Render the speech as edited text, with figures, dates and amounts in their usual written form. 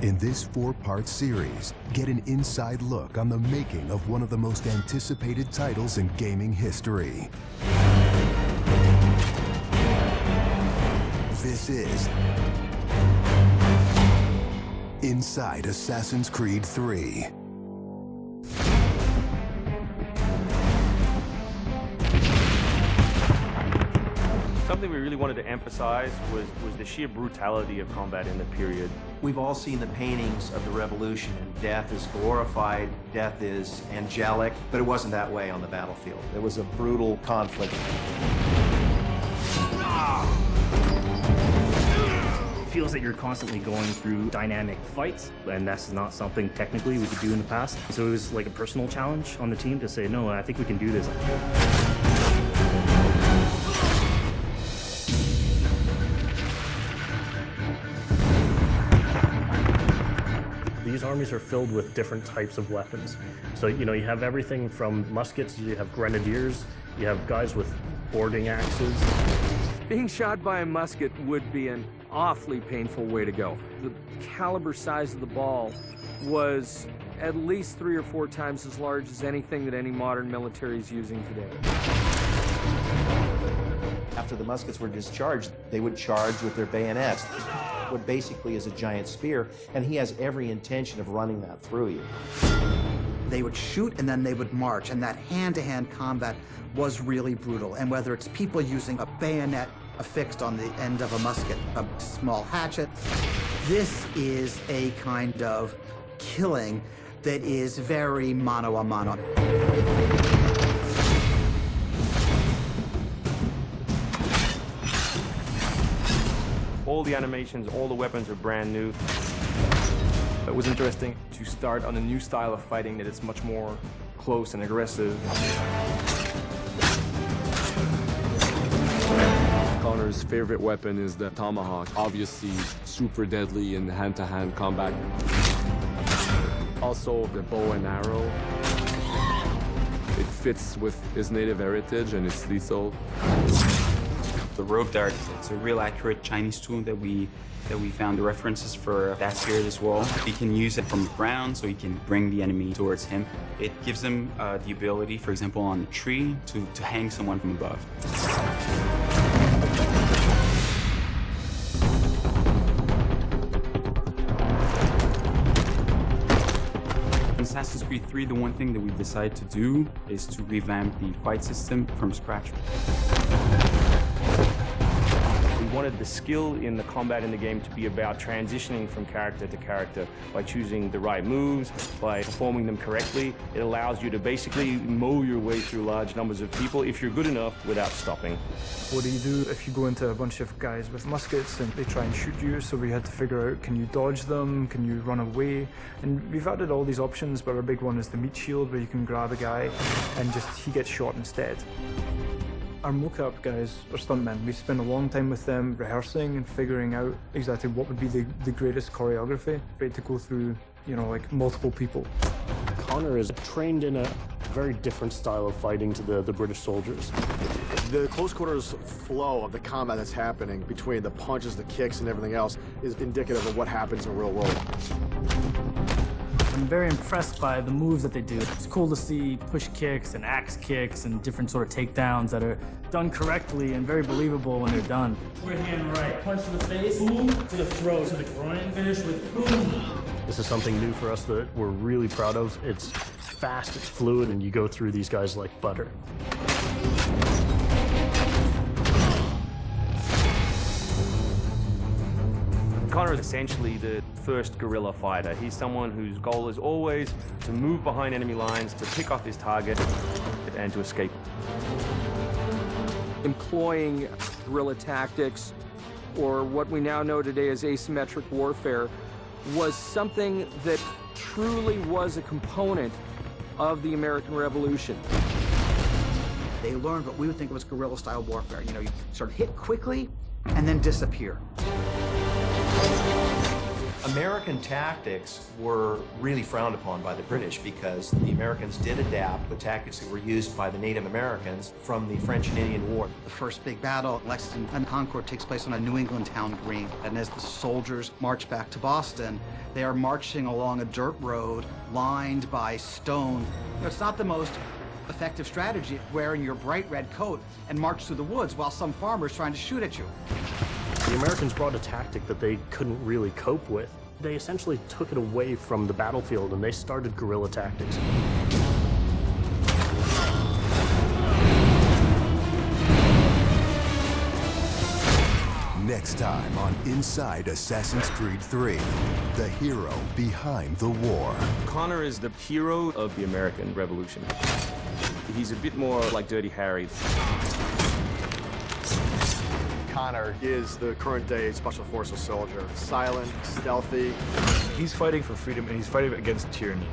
In this 4-part series, get an inside look on the making of one of the most anticipated titles in gaming history. This is Inside Assassin's Creed 3. Something we really wanted to emphasize was the sheer brutality of combat in the period. We've all seen the paintings of the Revolution, and death is glorified, death is angelic, but it wasn't that way on the battlefield. It was a brutal conflict. It feels that you're constantly going through dynamic fights, and that's not something technically we could do in the past. So it was like a personal challenge on the team to say, no, I think we can do this. These armies are filled with different types of weapons. So, you have everything from muskets, you have grenadiers, you have guys with boarding axes. Being shot by a musket would be an awfully painful way to go. The caliber size of the ball was at least 3 or 4 times as large as anything that any modern military is using today. After the muskets were discharged, they would charge with their bayonets. What basically is a giant spear, and he has every intention of running that through you. They would shoot and then they would march, and that hand-to-hand combat was really brutal. And whether it's people using a bayonet affixed on the end of a musket, a small hatchet, this is a kind of killing that is very mano a mano. All the animations, all the weapons are brand new. It was interesting to start on a new style of fighting that is much more close and aggressive. Connor's favorite weapon is the tomahawk, obviously super deadly in hand-to-hand combat. Also the bow and arrow. It fits with his native heritage and it's lethal. The rope dart, it's a real accurate Chinese tool that we found the references for that period as well. He can use it from the ground, so he can bring the enemy towards him. It gives him the ability, for example, on a tree, to hang someone from above. In Assassin's Creed 3, the one thing that we decided to do is to revamp the fight system from scratch. We wanted the skill in the combat in the game to be about transitioning from character to character by choosing the right moves, by performing them correctly. It allows you to basically mow your way through large numbers of people if you're good enough without stopping. What do you do if you go into a bunch of guys with muskets and they try and shoot you? So we had to figure out, can you dodge them? Can you run away? And we've added all these options, but our big one is the meat shield, where you can grab a guy and he gets shot instead. Our mocap guys are stuntmen. We spend a long time with them rehearsing and figuring out exactly what would be the greatest choreography. Afraid to go through, like multiple people. Connor is trained in a very different style of fighting to the British soldiers. The close quarters flow of the combat that's happening between the punches, the kicks, and everything else is indicative of what happens in the real world. I'm very impressed by the moves that they do. It's cool to see push kicks and axe kicks and different sort of takedowns that are done correctly and very believable when they're done. We're hand right, punch to the face, boom, to the throat, to the groin, finish with boom. This is something new for us that we're really proud of. It's fast, it's fluid, and you go through these guys like butter. Connor is essentially the first guerrilla fighter. He's someone whose goal is always to move behind enemy lines, to pick off his target, and to escape. Employing guerrilla tactics, or what we now know today as asymmetric warfare, was something that truly was a component of the American Revolution. They learned what we would think of as guerrilla-style warfare. You sort of hit quickly and then disappear. American tactics were really frowned upon by the British because the Americans did adapt the tactics that were used by the Native Americans from the French and Indian War. The first big battle, Lexington and Concord, takes place on a New England town green. And as the soldiers march back to Boston, they are marching along a dirt road lined by stone. It's not the most effective strategy, wearing your bright red coat and march through the woods while some farmer's trying to shoot at you. The Americans brought a tactic that they couldn't really cope with. They essentially took it away from the battlefield and they started guerrilla tactics. Next time on Inside Assassin's Creed 3, the hero behind the war. Connor is the hero of the American Revolution. He's a bit more like Dirty Harry. Connor is the current-day Special Forces soldier. Silent, stealthy. He's fighting for freedom and he's fighting against tyranny.